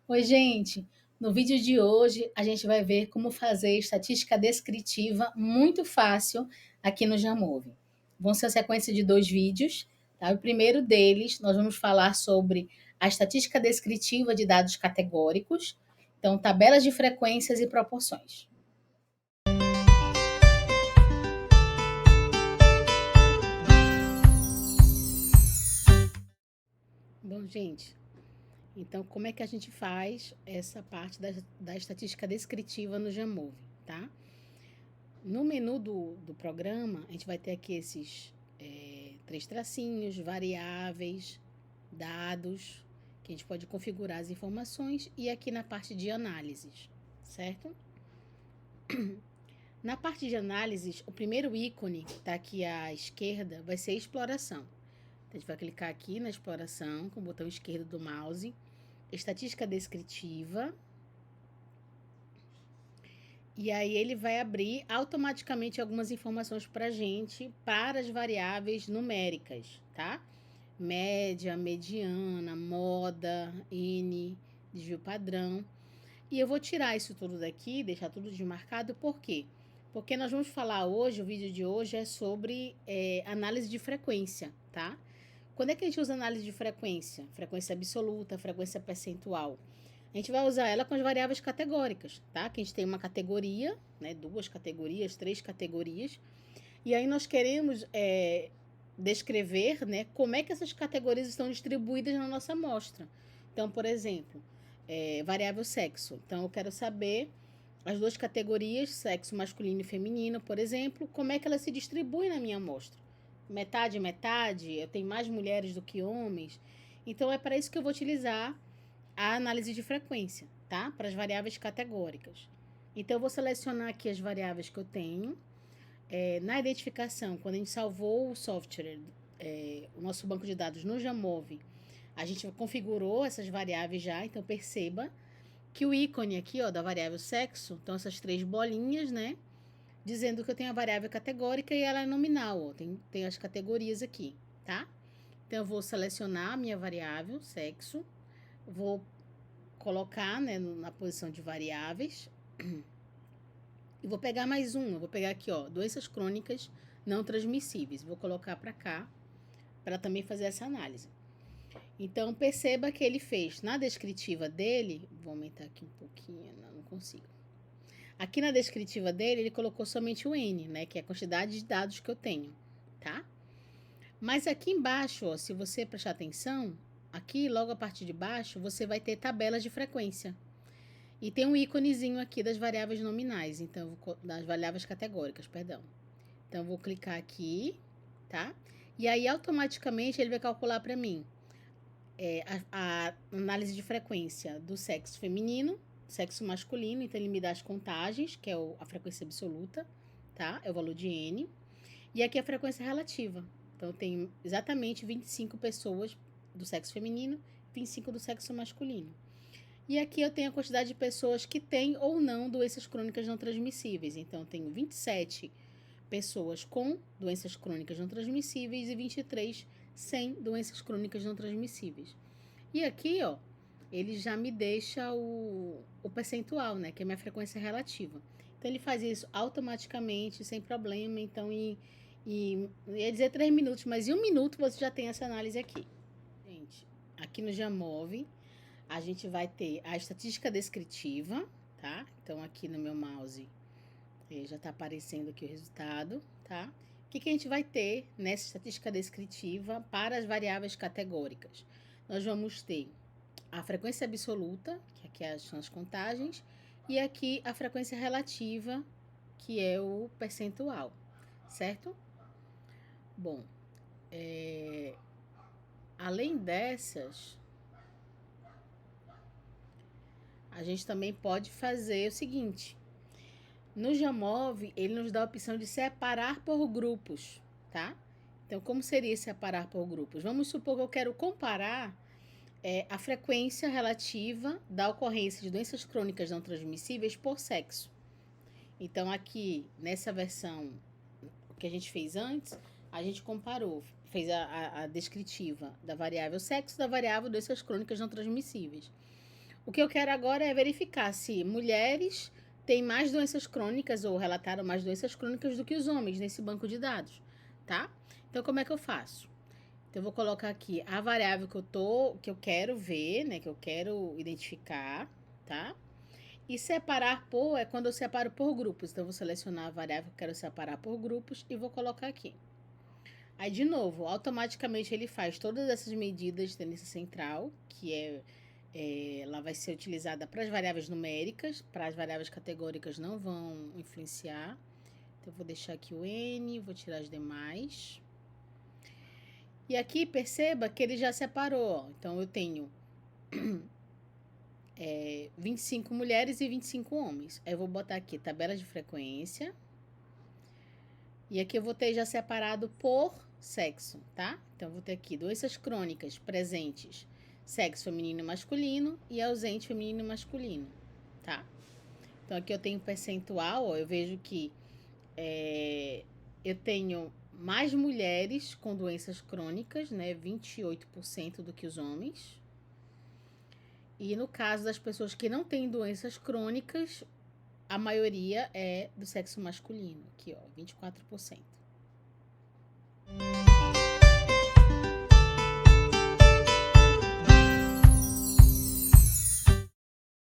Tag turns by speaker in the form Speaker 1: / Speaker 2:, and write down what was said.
Speaker 1: Oi, gente! No vídeo de hoje, a gente vai ver como fazer estatística descritiva muito fácil aqui no Jamove. Vão ser a sequência de dois vídeos, tá? O primeiro deles, nós vamos falar sobre a estatística descritiva de dados categóricos, então, tabelas de frequências e proporções. Bom, gente, então, como é que a gente faz essa parte da estatística descritiva no Jamove, tá? No menu do programa, a gente vai ter aqui esses três tracinhos, variáveis, dados, que a gente pode configurar as informações, e aqui na parte de análises, certo? Na parte de análises, o primeiro ícone, que está aqui à esquerda, vai ser exploração. Então, a gente vai clicar aqui na exploração, com o botão esquerdo do mouse, estatística descritiva, e aí ele vai abrir automaticamente algumas informações para a gente, para as variáveis numéricas, tá? Média, mediana, moda, N, desvio padrão. E eu vou tirar isso tudo daqui, deixar tudo desmarcado, por quê? Porque nós vamos falar hoje, o vídeo de hoje é sobre análise de frequência, tá? Quando é que a gente usa análise de frequência? Frequência absoluta, frequência percentual. A gente vai usar ela com as variáveis categóricas, tá? Que a gente tem uma categoria, né? Duas categorias, três categorias. E aí nós queremos descrever, né? Como é que essas categorias estão distribuídas na nossa amostra. Então, por exemplo, variável sexo. Então, eu quero saber as duas categorias, sexo masculino e feminino, por exemplo, como é que elas se distribuem na minha amostra. Metade, metade, eu tenho mais mulheres do que homens. Então, é para isso que eu vou utilizar a análise de frequência, tá? Para as variáveis categóricas. Então, eu vou selecionar aqui as variáveis que eu tenho. Na identificação, quando a gente salvou o software, o nosso banco de dados no Jamove, a gente configurou essas variáveis já, então perceba que o ícone aqui, ó, da variável sexo, então essas três bolinhas, né? Dizendo que eu tenho a variável categórica e ela é nominal, ó, tem as categorias aqui, tá? Então, eu vou selecionar a minha variável, sexo, vou colocar, né, na posição de variáveis e vou pegar mais eu vou pegar aqui, ó, doenças crônicas não transmissíveis, vou colocar para cá para também fazer essa análise. Então, perceba que ele fez na descritiva dele, vou aumentar aqui um pouquinho, não consigo. Aqui na descritiva dele, ele colocou somente o N, né, que é a quantidade de dados que eu tenho, tá? Mas aqui embaixo, ó, se você prestar atenção, aqui logo a partir de baixo, você vai ter tabelas de frequência. E tem um íconezinho aqui das variáveis nominais, então das variáveis categóricas, perdão. Então, eu vou clicar aqui, tá? E aí, automaticamente, ele vai calcular para mim a análise de frequência do sexo feminino, sexo masculino, então ele me dá as contagens, que é a frequência absoluta, tá? É o valor de N. E aqui a frequência relativa. Então, eu tenho exatamente 25 pessoas do sexo feminino, 25 do sexo masculino. E aqui eu tenho a quantidade de pessoas que têm ou não doenças crônicas não transmissíveis. Então, eu tenho 27 pessoas com doenças crônicas não transmissíveis e 23 sem doenças crônicas não transmissíveis. E aqui, ó, ele já me deixa o percentual, né? Que é a minha frequência relativa. Então, ele faz isso automaticamente, sem problema. Então, ia dizer 3 minutos, mas em 1 minuto você já tem essa análise aqui. Gente, aqui no Jamove, a gente vai ter a estatística descritiva, tá? Então, aqui no meu mouse, já está aparecendo aqui o resultado, tá? O que a gente vai ter nessa estatística descritiva para as variáveis categóricas? Nós vamos ter a frequência absoluta, que aqui são as contagens, e aqui a frequência relativa, que é o percentual, certo? Bom, além dessas, a gente também pode fazer o seguinte. No Jamove, ele nos dá a opção de separar por grupos, tá? Então, como seria separar por grupos? Vamos supor que eu quero comparar a frequência relativa da ocorrência de doenças crônicas não transmissíveis por sexo. Então, aqui, nessa versão que a gente fez antes, a gente comparou, fez a descritiva da variável sexo da variável doenças crônicas não transmissíveis. O que eu quero agora é verificar se mulheres têm mais doenças crônicas ou relataram mais doenças crônicas do que os homens nesse banco de dados, tá? Então, como é que eu faço? Então, eu vou colocar aqui a variável que eu quero ver, né? Que eu quero identificar, tá? E separar por é quando eu separo por grupos. Então, eu vou selecionar a variável que eu quero separar por grupos e vou colocar aqui. Aí, de novo, automaticamente ele faz todas essas medidas da lista central, que ela vai ser utilizada para as variáveis numéricas, para as variáveis categóricas não vão influenciar. Então, eu vou deixar aqui o N, vou tirar as demais. E aqui, perceba que ele já separou. Então, eu tenho 25 mulheres e 25 homens. Aí, eu vou botar aqui tabela de frequência. E aqui eu vou ter já separado por sexo, tá? Então, eu vou ter aqui doenças crônicas presentes, sexo feminino e masculino, e ausente feminino e masculino, tá? Então, aqui eu tenho percentual, ó, eu vejo que eu tenho mais mulheres com doenças crônicas, né? 28% do que os homens. E no caso das pessoas que não têm doenças crônicas, a maioria é do sexo masculino, aqui, ó, 24%.